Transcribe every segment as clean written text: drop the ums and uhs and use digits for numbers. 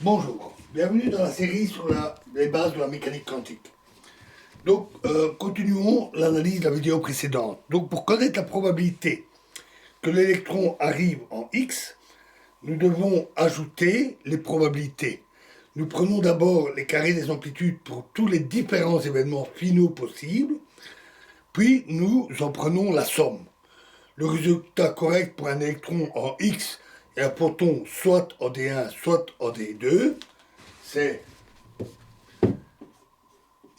Bonjour, bienvenue dans la série sur les bases de la mécanique quantique. Donc, continuons l'analyse de la vidéo précédente. Donc, pour connaître la probabilité que l'électron arrive en X, nous devons ajouter les probabilités. Nous prenons d'abord les carrés des amplitudes pour tous les différents événements finaux possibles, puis nous en prenons la somme. Le résultat correct pour un électron en X et un proton soit en D1, soit en D2, c'est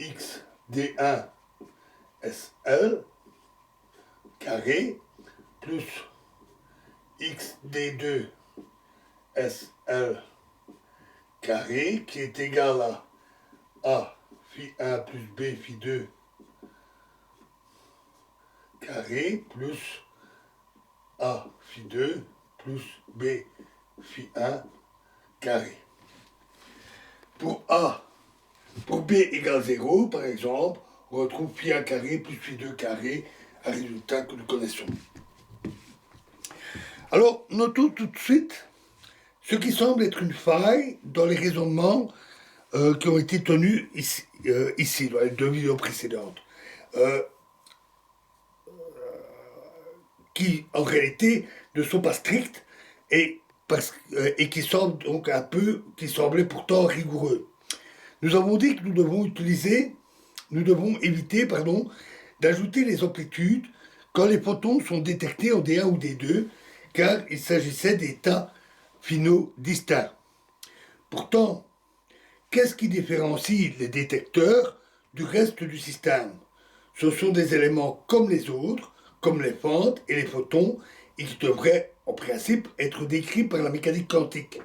x d1 SL carré plus x d2 SL carré qui est égal à A phi 1 plus B phi 2 carré plus A phi 2 plus B phi 1 carré. Pour B égale 0, par exemple, on retrouve phi 1 carré plus phi 2 carré, un résultat que nous connaissons. Alors, notons tout de suite ce qui semble être une faille dans les raisonnements qui ont été tenus ici dans les deux vidéos précédentes, qui en réalité ne sont pas stricts et qui semblent donc qui semblaient pourtant rigoureux. Nous avons dit que nous devons éviter, d'ajouter les amplitudes quand les photons sont détectés en D1 ou D2, car il s'agissait d'états finaux distincts. Pourtant, qu'est-ce qui différencie les détecteurs du reste du système? Ce sont des éléments comme les autres, comme les fentes et les photons, et qui devraient, en principe, être décrits par la mécanique quantique.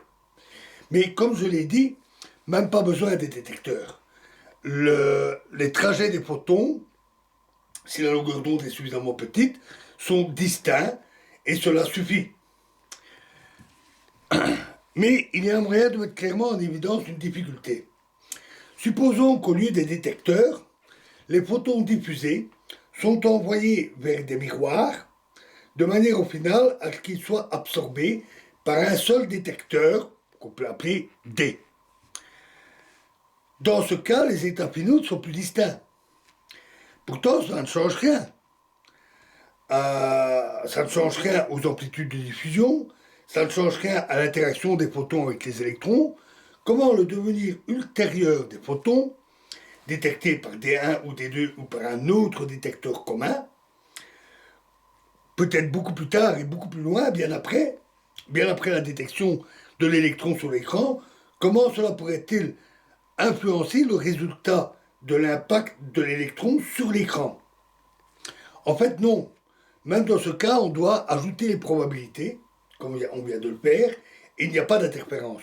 Mais comme je l'ai dit, même pas besoin des détecteurs. Les trajets des photons, si la longueur d'onde est suffisamment petite, sont distincts et cela suffit. Mais il y a un moyen de mettre clairement en évidence une difficulté. Supposons qu'au lieu des détecteurs, les photons diffusés sont envoyés vers des miroirs de manière au final à ce qu'ils soient absorbés par un seul détecteur qu'on peut appeler D. Dans ce cas, les états finaux sont plus distincts. Pourtant, ça ne change rien. Ça ne change rien aux amplitudes de diffusion, ça ne change rien à l'interaction des photons avec les électrons. Comment le devenir ultérieur des photons, détectés par D1 ou D2 ou par un autre détecteur commun, peut-être beaucoup plus tard et beaucoup plus loin, bien après la détection de l'électron sur l'écran, comment cela pourrait-il influencer le résultat de l'impact de l'électron sur l'écran? En fait, non. Même dans ce cas, on doit ajouter les probabilités, comme on vient de le faire, et il n'y a pas d'interférence,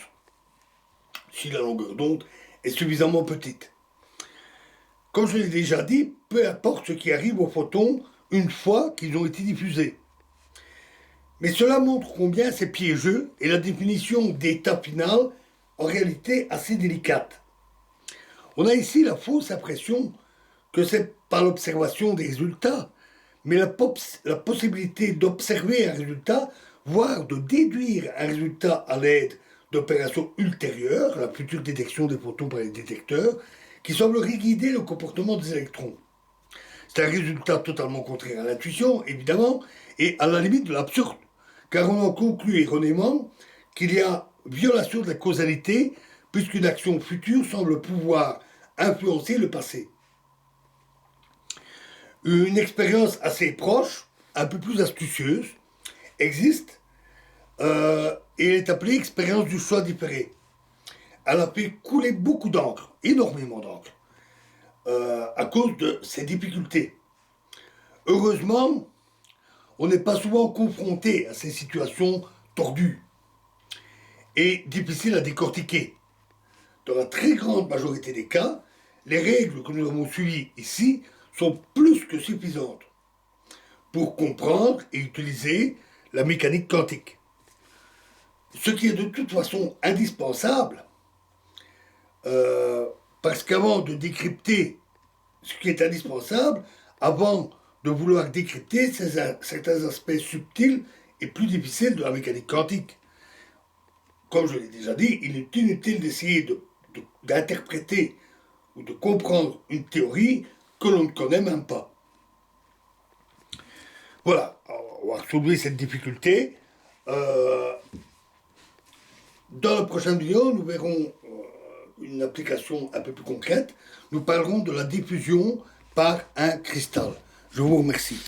si la longueur d'onde est suffisamment petite. Comme je l'ai déjà dit, peu importe ce qui arrive aux photons une fois qu'ils ont été diffusés. Mais cela montre combien c'est piégeux et la définition d'état final en réalité assez délicate. On a ici la fausse impression que c'est par l'observation des résultats, mais la possibilité d'observer un résultat, voire de déduire un résultat à l'aide d'opérations ultérieures, la future détection des photons par les détecteurs, qui semblerait guider le comportement des électrons. C'est un résultat totalement contraire à l'intuition, évidemment, et à la limite de l'absurde, car on en conclut erronément qu'il y a violation de la causalité, puisqu'une action future semble pouvoir influencer le passé. Une expérience assez proche, un peu plus astucieuse, existe et elle est appelée expérience du choix différé. Elle a fait couler beaucoup d'encre, énormément d'encre, à cause de ces difficultés. Heureusement, on n'est pas souvent confronté à ces situations tordues et difficiles à décortiquer. Dans la très grande majorité des cas, les règles que nous avons suivies ici sont plus que suffisantes pour comprendre et utiliser la mécanique quantique. Ce qui est de toute façon indispensable, parce qu'avant de décrypter ce qui est indispensable, avant de vouloir décrypter certains aspects subtils et plus difficiles de la mécanique quantique. comme je l'ai déjà dit, il est inutile d'essayer d'interpréter ou de comprendre une théorie que l'on ne connaît même pas. Voilà, alors, on va soulever cette difficulté. Euh, dans la prochaine vidéo, nous verrons une application un peu plus concrète. Nous parlerons de la diffusion par un cristal. Je vous remercie.